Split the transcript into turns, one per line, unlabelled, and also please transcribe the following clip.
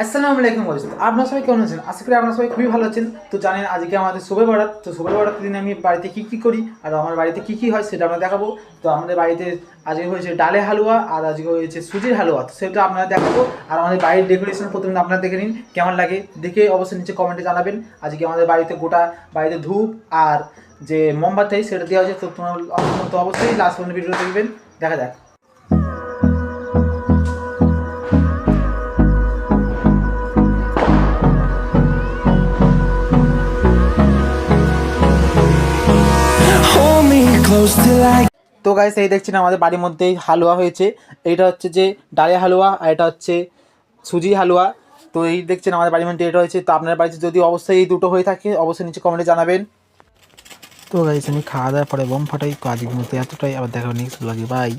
আসসালামু আলাইকুম গাইস, আপনারা সবাই কেমন আছেন? আশা করি আপনারা সবাই খুবই ভালো আছেন। তো জানেন আজকে আমাদের শবে বরাত। তো শবে বরাতের দিনে আমি বাড়িতে কী করি আর আমার বাড়িতে কী হয় সেটা আপনারা দেখাবো। তো আমাদের বাড়িতে আজকে হয়েছে ডালে হালুয়া আর আজকে হয়েছে সুজির হালুয়া। তো সেটা আপনারা দেখাবো। আর আমাদের বাড়ির ডেকোরেশন প্রথমে আপনারা দেখে নিন কেমন লাগে, দেখে অবশ্যই নিচে কমেন্টে জানাবেন। আজকে আমাদের বাড়িতে বাড়িতে ধূপ আর যে মোমবাতি সেটা দেওয়া হয়েছে। তো তোমরা তো অবশ্যই লাস্ট পর্যন্ত ভিডিও দেখবেন, দেখা যাক। তো গাইস এই দেখছেন আমাদের বাড়ির মধ্যেই হালুয়া হয়েছে। এইটা হচ্ছে যে ডালিয়া হালুয়া আর এটা হচ্ছে সুজি হালুয়া। তো এই দেখছেন আমাদের বাড়ির মধ্যে এটা হয়েছে। তো আপনার বাড়িতে যদি অবশ্যই এই দুটো হয়ে থাকে অবশ্যই নিচে কমেন্টে জানাবেন। তো গাইস আমি খাওয়া দাওয়ার পরে বোম ফাটাই, আজকের মতো এতটাই, আবার দেখা নেক্সট ব্লগে, বাই।